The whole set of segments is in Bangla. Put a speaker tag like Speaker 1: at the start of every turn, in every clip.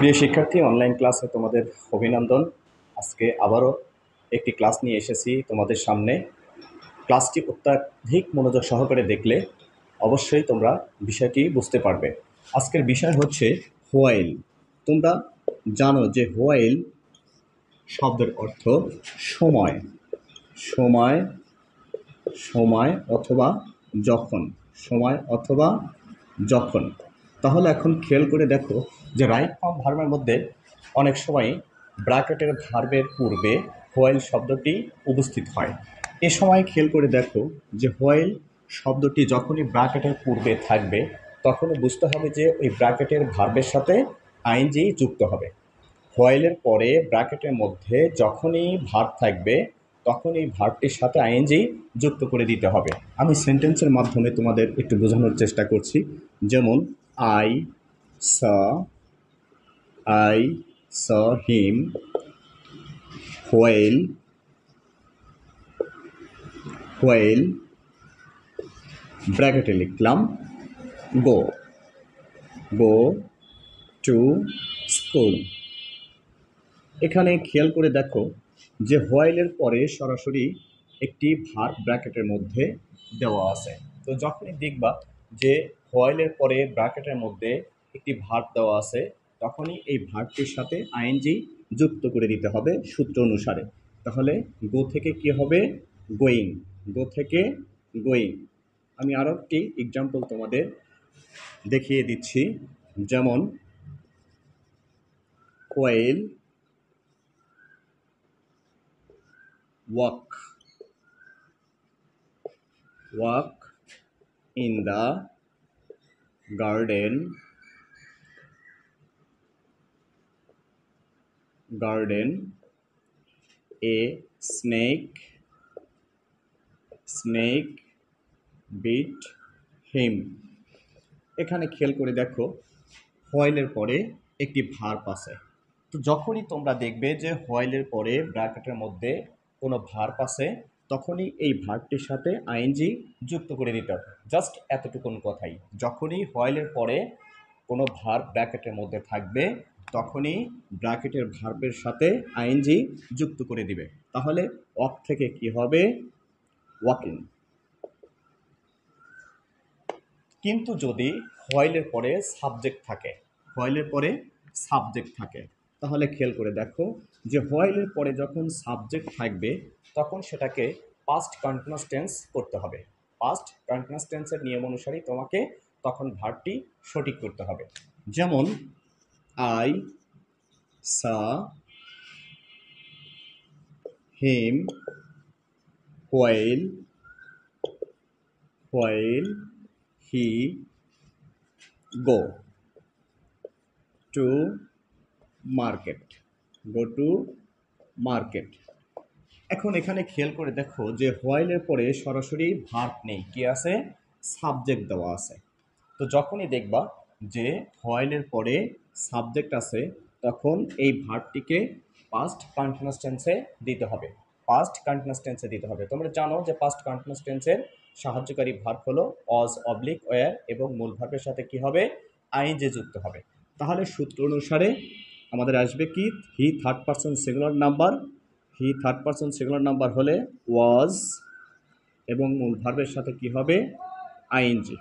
Speaker 1: প্রিয় শিক্ষার্থী, অনলাইন ক্লাসে তোমাদের অভিনন্দন। আজকে আবারও একটি ক্লাস নিয়ে এসেছি তোমাদের সামনে। ক্লাসটি অত্যাধিক মনোযোগ সহকারে দেখলে অবশ্যই তোমরা বিষয়টি বুঝতে পারবে। আজকের বিষয় হচ্ছে হোয়াইল। তোমরা জানো যে হোয়াইল শব্দের অর্থ সময়, সময়, সময় অথবা যখন, সময় অথবা যখন। তাহলে এখন খেয়াল করে দেখো যে রাইট ফর্ম ভার্বের মধ্যে অনেক সময় ব্র্যাকেটের ভার্বের পূর্বে হোয়াইল শব্দটি উপস্থিত হয়। এ সময় খেয়াল করে দেখো যে হোয়াইল শব্দটি যখনই ব্র্যাকেটের পূর্বে থাকবে তখনই বুঝতে হবে যে ওই ব্র্যাকেটের ভার্বের সাথে আইএনজি যুক্ত হবে। হোয়াইলের পরে ব্র্যাকেটের মধ্যে যখনই ভার্ব থাকবে তখন এই ভার্বটির সাথে আইএনজি যুক্ত করে দিতে হবে। আমি সেন্টেন্সের মাধ্যমে তোমাদের একটু বোঝানোর চেষ্টা করছি। যেমন আই স হিম হোয়াইল ব্র্যাকেটে লিখলাম গো টু স্কুল। এখানে খেয়াল করে দেখো যে হোয়াইলের পরে সরাসরি একটি ভার্ব ব্র্যাকেটের মধ্যে দেওয়া আছে। তো যখনই দেখবা যে হোয়াইলের পরে ব্র্যাকেটের মধ্যে একটি ভার্ব দেওয়া আছে তখনই এই ভার্বটির সাথে আইএনজি যুক্ত করে দিতে হবে সূত্র অনুসারে। তাহলে গো থেকে কি হবে? গোয়িং। গো থেকে গোয়িং। আমি আরও একটি এক্সাম্পল তোমাদের দেখিয়ে দিচ্ছি। যেমন while walk in the garden a snake bit him। এখানে খেয়াল করে দেখো হোয়াইলের পরে একটি ভার্ব আছে। তো যখনই তোমরা দেখবে যে হোয়াইলের পরে ব্র্যাকেটের মধ্যে কোনো ভার্ব আছে তখনই এই ভার্বটির সাথে আইএনজি যুক্ত করে দিতে হবে। জাস্ট এতটুকুন কথাই। যখনই হোয়াইলের পরে কোনো ভার্ব ব্র্যাকেটের মধ্যে থাকবে তখনই ব্র্যাকেটের ভার্বের সাথে আইএনজি যুক্ত করে দিবে। তাহলে ওয়াক থেকে কি হবে? ওয়াকিং। কিন্তু যদি হোয়াইলের পরে সাবজেক্ট থাকে তাহলে খেয়াল করে দেখো যে হোয়াইলের পরে যখন সাবজেক্ট থাকবে তখন সেটাকে পাস্ট কন্টিনিউয়াস টেন্স করতে হবে। পাস্ট কন্টিনিউয়াস টেন্সের নিয়ম অনুসারে তোমাকে তখন ভার্বটি সঠিক করতে হবে। যেমন I saw him while he go to market। এখন এখানে খেয়াল করে দেখো যে হোয়াইলের পরে সরাসরি ভার্ব নেই, কি আছে? সাবজেক্ট দেওয়া আছে। তো যখনই দেখবা যে হোয়াইলের পরে সাবজেক্ট আছে তখন এই ভার্বটিকে পাস্ট কন্টিনিউয়াস টেন্সে দিতে হবে। তোমরা জানো যে পাস্ট কন্টিনিউয়াস টেন্সের সাহায্যকারী ভার্ব হলো ওয়াজ, অবলিক, ওয়্যার এবং মূল ভার্বের সাথে কি হবে? আইএনজি যুক্ত হবে। তাহলে সূত্র অনুসারে আমাদের আসবে কি? He third person singular number হলে ওয়াজ এবং মূল ভার্বের সাথে কি হবে? আইএনজি।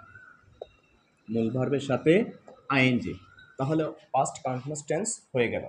Speaker 1: তাহলে পাস্ট কন্টিনিউয়াস টেন্স হয়ে গেল।